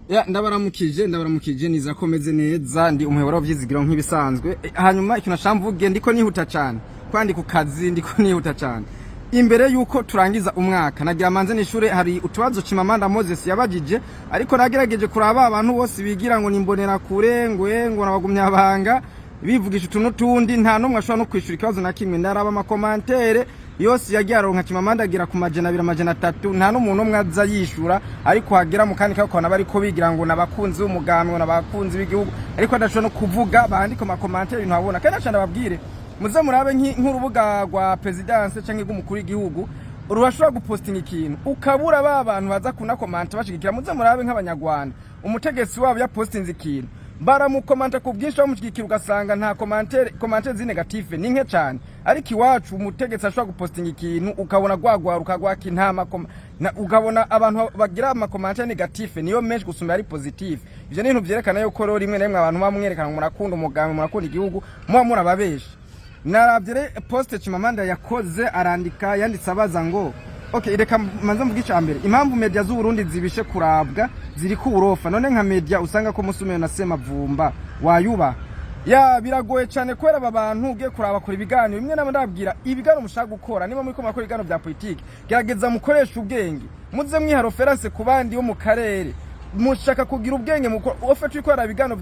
Ya ndabaramukije niza komeze neza ndi umuhebora w'vyizigiro nk'ibisanzwe hanyuma ikintu shamvuge ndiko nihuta cyane kwandi ku kazi ndiko nihuta cyane imbere yuko turangiza umwaka nagira manze n'ishure hari utubazo Chimamanda Moses yabajije ariko nagerageje kuraba abantu bose bigira ngo Imbonerakure ngo nabagumya abanga bivugisha utuntu tundi nta numwe ashobora no kwishura ikibazo na kimwe ndaraba ama commentaire yose yagiye aronka Chimamanda agira ku majana 200 nta n'umuntu umwe aza yishura ariko hagera mu kandi kakona bari ko bigira ngo nabakunzi b'umugambi nabakunzi b'igihugu ariko adashobora no kuvuga bandika ama commentaire ibintu abona kandi ashanda babwire muze murabe nk'urubuga rwa presidence canke rw'umukuru w'igihugu urashobora gupostinga ikintu ukabura abantu baza kuna comment bashigikira muze murabe nk'abanyarwanda umutegetsi wabo ya postinze ikintu baramukomanta ku bwinshi bamushigikira ugasanga nta commentaire zinegative ni nke cyane ariko iwacu umutegetsi ashobora gupostinga ikintu ukabona gwagwaruka gwaki ntama ukabona abantu bagira ama commentaire negative niyo menshi gusumba ari positive ivyo ni ibintu vyerekana yuko rero rimwe nemwe abantu bamwerekana ngo murakunda umugambi murakunda igihugu muba murababesha naravye poste Chimamanda yakoze arandika yanditse abaza ngo okay reka manze mvuga icambere impamvu media z'u Burundi zibishe kurabwa ziri ku urofa none nka media usanga ko musumeye na Semavumba wayuba ya biragoye cyane kwera abantu ugiye kuraba kuri ibiganiro bimwe nabo ndabwira ibiganiro mushaka gukora niba muri ko makora ibiganiro bya politike gerageza mukoresha ubwenge muze mwiha reference ku bandi bo mu karere mushaka kugira ubwenge ofete ikora ibiganiro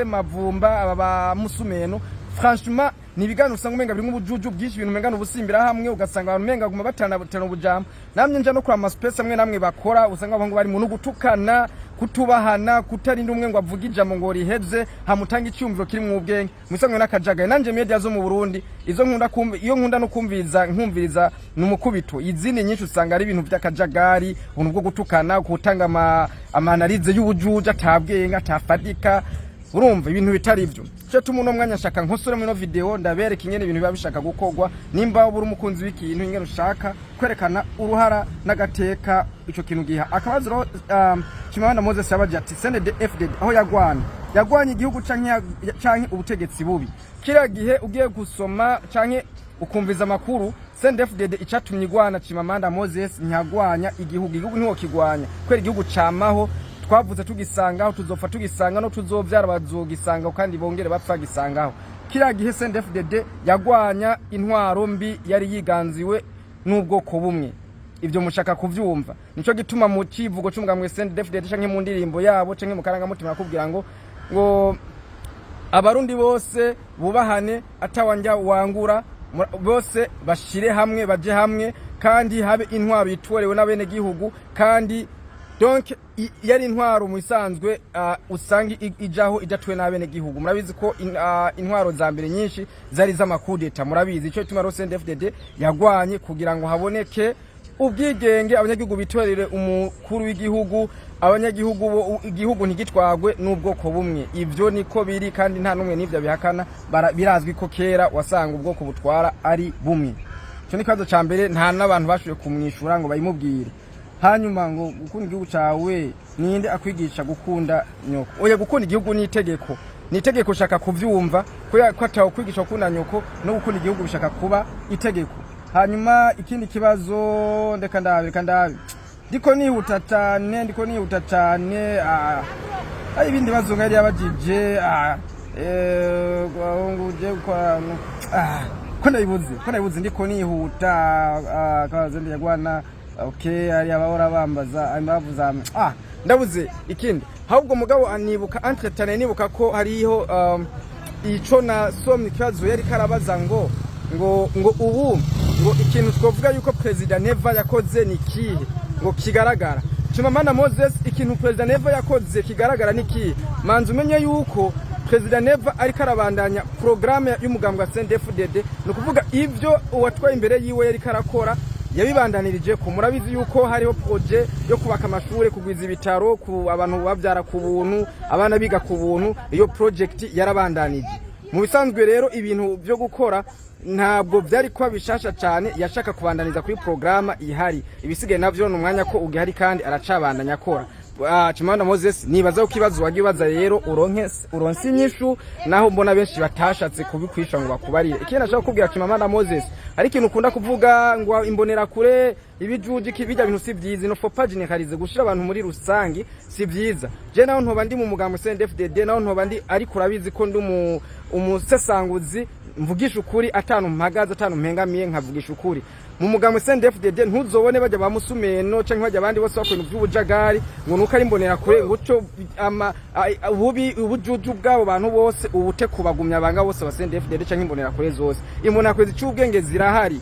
by'abasemavumba aba musumeno franchement ni ibiganiro usanga umenga biri nk'ubujuju bwinshi ibintu umenga ubusimbira hamwe ugasanga abantu umenga guma batana ubujambo namye nje no kuri ama space amwe namwe bakora usanga abantu bari mu gutukana kutubahana kutarinda umwe ngo avuga ijambo ngo riheze hamutanga icyumviro kiri mu ubwenge musangwe n'akajaga nanje media zo mu Burundi izo nkunda no nkumviriza numukubito izindi nyinshi usanga ari ibintu by'akajagari ubuntu bwo gutukana gutanga amanalize y'ubujuju atabwenga atafadika urumva ibintu bitari ivyo cyo tumuno mwanya shaka nkosore mu video ndabereka ingene ibintu biba bishaka gukogwa nimba ubura umukunzi w'ikintu ingene ushaka kwerekana uruhara n'agateka ico kintu giha akabazo Chimamanda Moses yabaje ati sende FDD aho yagwanye igihugu canke ubutegetsi bubi kira gihe ugiye gusoma canke ukumviza makuru sende FDD icatumye igwana Chimamanda Moses ntiyagwanya igihugu niho kigwanya kwera igihugu camaho twavuze tugisangaho tuzopfa tugisanga no tuzovyara bazogisanga kandi bongere bapfa gisangaho kira gihe CNDD-FDD yagwanya intwaro mbi yari yiganziwe n'ubwoko bumwe ivyo mushaka kuvyumva nico gituma mu civugo c'umugambwe CNDD-FDD canke mu ndirimbo yabo canke mu karangamutima bakubwira ngo abarundi bose bubahane atawanja wangura bose bashire hamwe baje hamwe kandi habe intwaro yitworewe n'abene gihugu kandi donc yari intwaro mu isanzwe usanga ijaho idatwe n'abene gihugu murabizi ko intwaro za mbere nyinshi zari z'amakudeta murabizi ico tuma CNDD-FDD yagwanye kugira ngo haboneke ubwigenge abanyagihugu bitorere umukuru w'igihugu abanyagihugu igihugu ntigitwagwe n'ubwoko bumwe ivyo niko biri kandi nta numwe n'ivyo bihakana birazwi ko kera wasanga ubwoko butwara ari bumwe cyo ni kazo ca mbere nta nabantu bashoye kumwishura ngo bayimubwire hanyuma ngo gukunda igihugu cawe ninde akwigisha gukunda nyoko oya gukunda igihugu ni itegeko shaka kuvyumva ko atawo kwigisha gukunda nyoko no gukunda igihugu bishaka kuba itegeko hanyuma ikindi kibazo ndeka ndabe ndiko nihuta cyane ari ibindi bazo ngari yabajije nguje kwa ko ndabibuze ndiko nihuta kaze ndiyagwana okay ari abahora bambaza amavuza ndabuze ikindi ahubwo mugabo anibuka entretane nibuka ko hariho ico na somni kibazo yari karabaza ngo ubu ngo ikintu twovuga yuko president Neva yakoze ni kihe ngo kigaragara Chimamanda Moses ikintu president Neva yakoze kigaragara ni kihe manzi umenye yuko president Neva ari karabandanya programme y'umugambwe wa CNDD-FDD no kuvuga ivyo uwatwaye imbere yiwe yari karakora yabibandanirije ko murabizi yuko hariho projet yo kubaka amashure kugwiza ibitaro ku abantu bavyara ku buntu abana biga ku buntu iyo project yarabandanije mu bisanzwe rero ibintu byo gukora ntabwo byari kwa bishasha cyane yashaka kubandaniza kuri programa ihari ibisigaye navyo n'umwanya ko ugihari kandi aracabandanya akora Chimamanda Moses nibaza ukibazo wagibaza rero uronse inyishu naho mbona benshi batashatse kubikwisha ngo bakubarire ikindi nashaka kubwira Chimamanda Moses ari ikintu ukunda kuvuga ngo Imbonerakure ibijuji kibijya bintu si byiza no for page nekarize gushira abantu muri rusangi si byiza je naho ntoba ndi mu mugambo CNDD-FDD naho ntoba ndi ariko urabizi ko ndi umusesanguzi mvugisha ukuri atanu mpagaza atanu mpengamiye nkavugisha ukuri mu mugambo CNDD-FDD ntuzobone bajya bamusumeno canke bajya abandi bose bakwena by'ubujagari ngo nuko ari Imbonerakure nguco ubujuju bwabo bantu bose ubute kubagumya abanga bose ba CNDD-FDD canke Imbonerakure zose Imbonerakure zicubwenge zirahari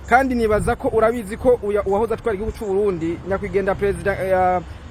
kandi nibaza ko urabizi ko uwahoza twari igihugu cy'u Burundi nyakwigendera president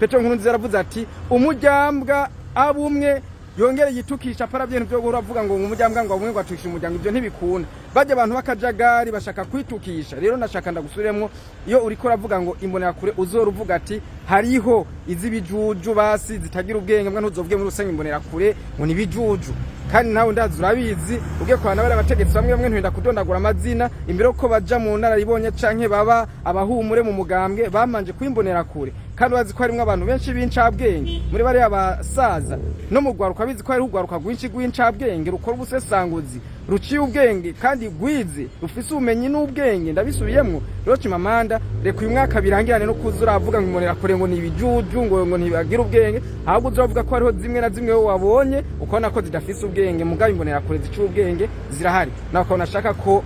Petro Nkurunziza yaravuze ati umujyambwa abumwe yongere yitukisha parabyeno byo uravuga ngo umujyambwa ngo abumwe ngo atukisha umujyambwa ibyo ntibikunda bajye abantu bakajagari bashaka kwitukisha rero nashaka ndagusubiremwo iyo uriko uravuga ngo Imbonerakure uzoruvuga ati hariho izibijuju basi zitagira ubwenge mbwa ntuzovuge muri rusange Imbonerakure ngo nibijuju kandi nawe ndazi urabizi ugiye kwana bari abategetsi bamwe ntwenda kudondagura amazina imbere ko baja mu ntara ribonye canke baba abahumure mu mugambwe bamanje kw'Imbonerakure kandi bazi ko harimwe abantu benshi b'incabwenge muri bari abasaza no mu gwaruka bizi ko hari ugwaruka gwinshi gw'incabwenge rukora ubusesanguzi ruciye ubwenge kandi gwize rufise ubumenyi n'ubwenge ndabisubiyemwo rero Chimamanda reka uyu mwaka birangirane no kuzura avuga ngo Imbonerakure ngo nibijuju ngo ntibagira ubwenge ahubwo uzovuga ko hariho zimwe na zimwe wowe wabonye ukona ko zidafise ubwenge mugabe Imbonerakure zicu ubwenge zirahari nako nashaka ko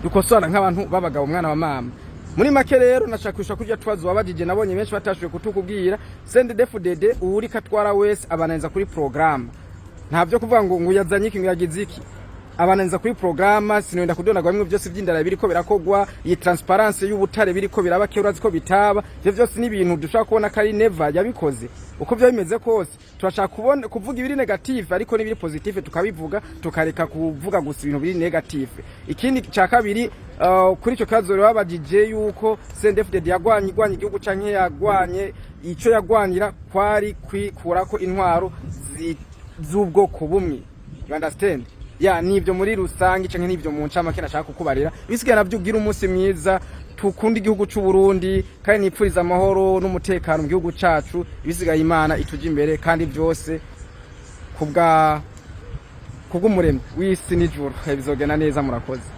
dukosora nk'abantu babagabo umwana wa mama muri make rero nashakisha kurya twazo wabajije nabonye benshi batashuye kutukubwira CNDD-FDD uri katwara wese abananza kuri program ntavyo kuvuga ngo yazanye iki ngo yagize iki abananza kuri programa sinenda kudonagwa bimwe byose by'indara biriko birakogwa iyi transparency y'ubutare biriko birabake urazi ko bitaba byo byose ni ibintu dushaka kubona kari never yabikoze uko byo bimeze kose turashaka kubona kuvuga ibiri negative ariko n'ibiri positive tukabivuga tukareka kuvuga gusa ibintu biri negative ikindi cya kabiri kuri cyo kazo rero Wabajije yuko CNDD-FDD yagwanye igihugu canke yagwanye ico yagwanira kwari kwikurako intwaro z'ubwoko bumwe you understand nibyo muri rusangi canke nibyo mu ncamake nashaka kukubarira bisigaye navyo ugira umunsi mwiza tukunda igihugu cy'u Burundi kandi nipfuriza amahoro n'umutekano mu gihugu cacu bisigaye Imana ituje imbere kandi byose kubw'umuremyi w'isi n'ijuru bizogena neza murakoze.